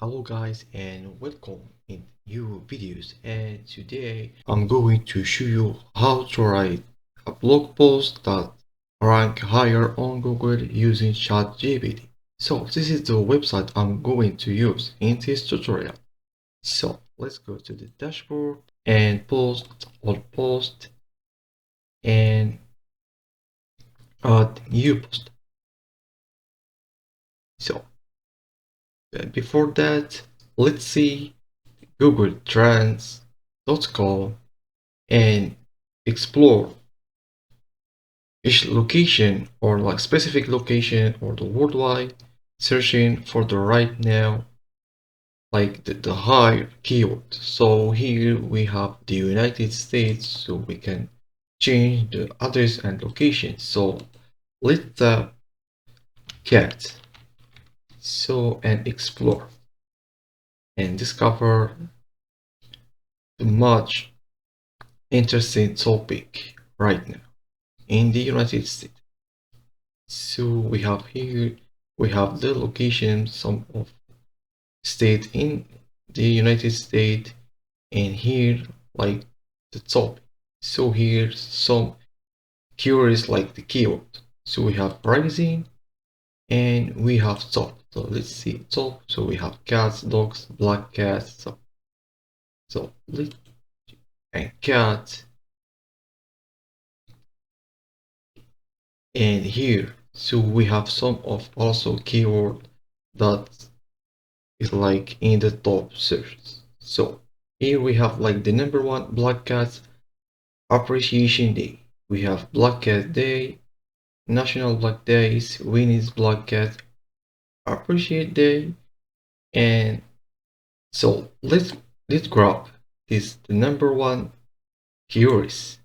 Hello guys and welcome in new videos, and today I'm going to show you how to write a blog post that rank higher on Google using ChatGPT. So this is the website I'm going to use in this tutorial. So let's go to the dashboard and post all post and add new post. So before that, let's see googletrends.com and explore each location or like specific location or the worldwide, searching for the right now like the high keyword. So here we have the United States, so we can change the address and location. So let's tap cat and explore and discover the much interesting topic right now in the United States. So we have here, we have the location, some of state in the United States, and here like the top. So here's some keywords like the keyword. So we have rising and we have top. So let's see top. So we have cats, dogs, black cats. So let's and cat, and here so we have some of also keyword that is like in the top search. So here we have like the number one, Black Cat Appreciation Day. We have Black Cat Day, National Black Days, Winnie's Black Cat Appreciate Day, and so let's grab this the number one keywords.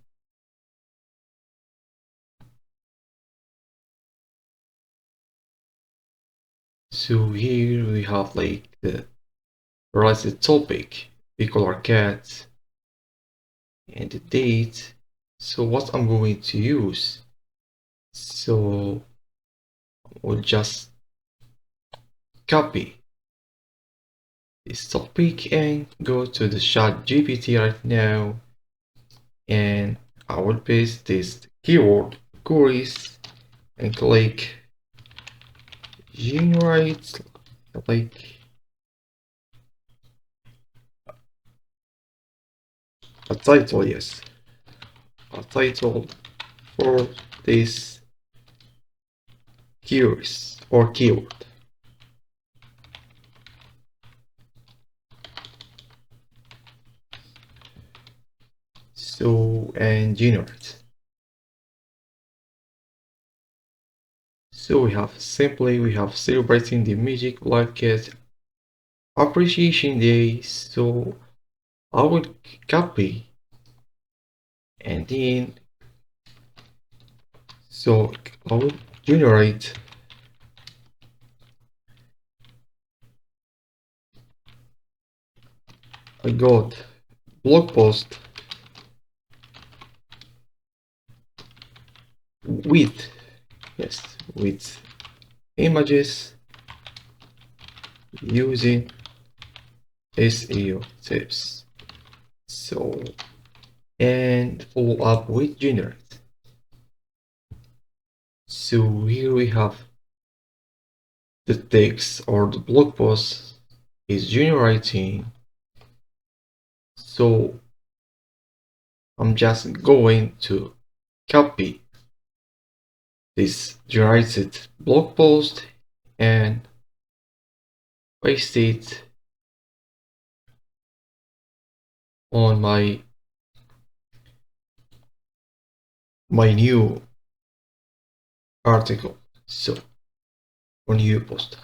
So here we have like the related topic, the color cat, and the date. So what I'm going to use, so we'll just copy this topic and go to the ChatGPT right now, and I will paste this keyword queries and click generate like a title, yes, a title for this queries or keyword. So and generate. So we have celebrating the Magic Black Cat Appreciation Day. So I will copy and then so I will generate I got blog post with, yes, with images using SEO tips. So and follow up with generate. So here we have the text or the blog post is generating. So I'm just going to copy this generated blog post and paste it on my new article. So on new post.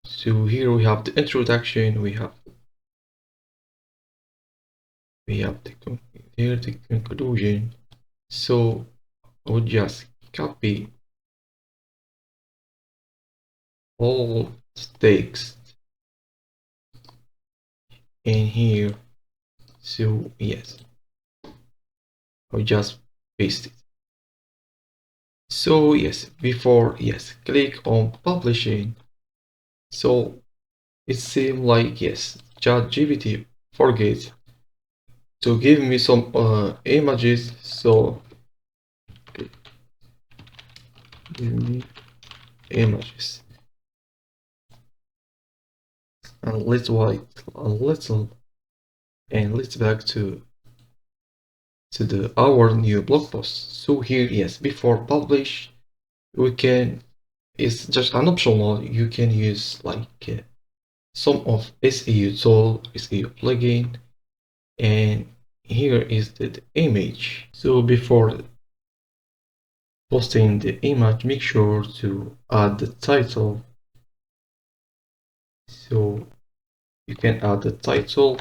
So here we have the introduction, we have the conclusion. So I would just copy all text in here. So yes, I'll just paste it. So yes, before click on publishing. So it seems like yes, ChatGPT forget to give me some images. So give me images and let's wait a little and let's back to our new blog post. So here yes, before publish we can, it's just an optional, you can use like some of SEO tool, SEO plugin, and here is the image. So before posting the image, make sure to add the title. So you can add the title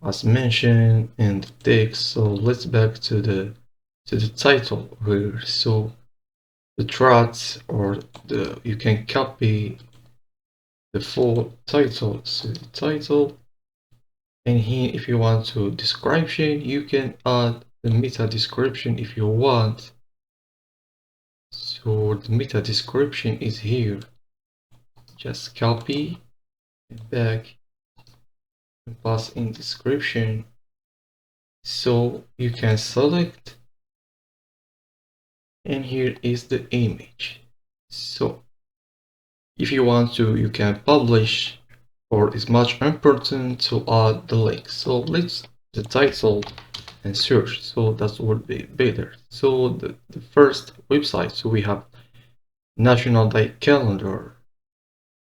as mentioned in the text. So let's back to the title here. So the threads or the, you can copy the full title. So the title, and here if you want to description, you can add the meta description if you want. So the meta description is here. Just copy and back and pass in description. So you can select, and here is the image. So if you want to, you can publish, or it's much important to add the link. So let's the title and search. So that would be better. So the first website, so we have National Day Calendar.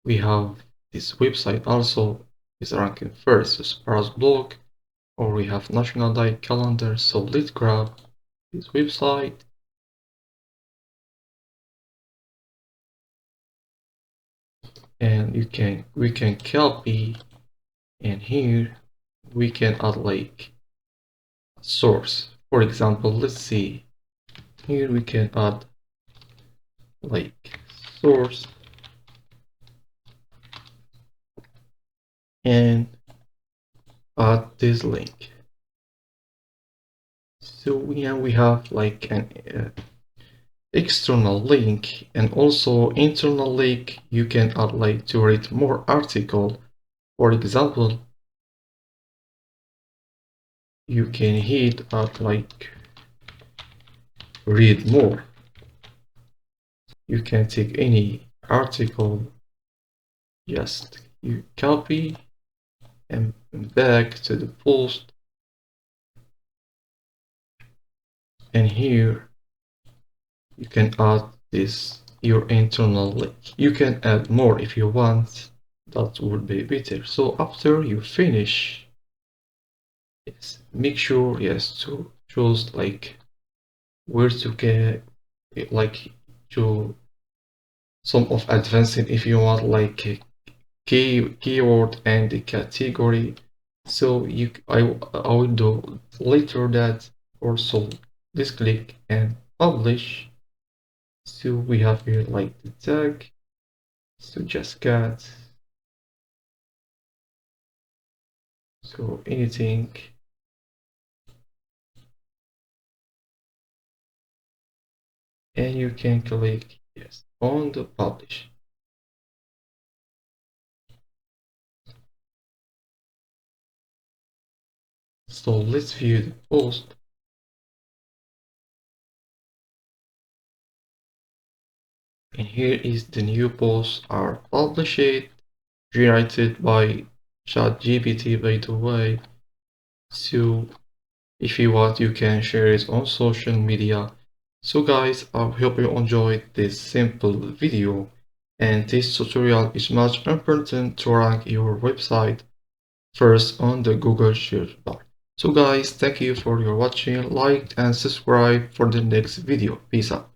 We have this website also is ranking first, so Sparse blog, or we have National Day Calendar. So let's grab this website. And we can copy, and here we can add like source. For example, let's see, here we can add like source and add this link. So we have like an external link and also internal link. You can add like to read more article. For example, you can hit add like read more. You can take any article, just you copy and back to the post, and here you can add this your internal link. You can add more if you want, that would be better. So after you finish, yes, make sure yes to choose like where to get like to some of advancing if you want like a keyword and the category. So I will do later that. Also let's click and publish. So we have here like the tag, so just cat, so anything, and you can click yes on the publish. So let's view the post. And here is the new posts are published, generated by ChatGPT, by the way. So if you want, you can share it on social media. So guys, I hope you enjoyed this simple video, and this tutorial is much important to rank your website first on the Google search bar. So guys, thank you for your watching, like and subscribe for the next video. Peace out.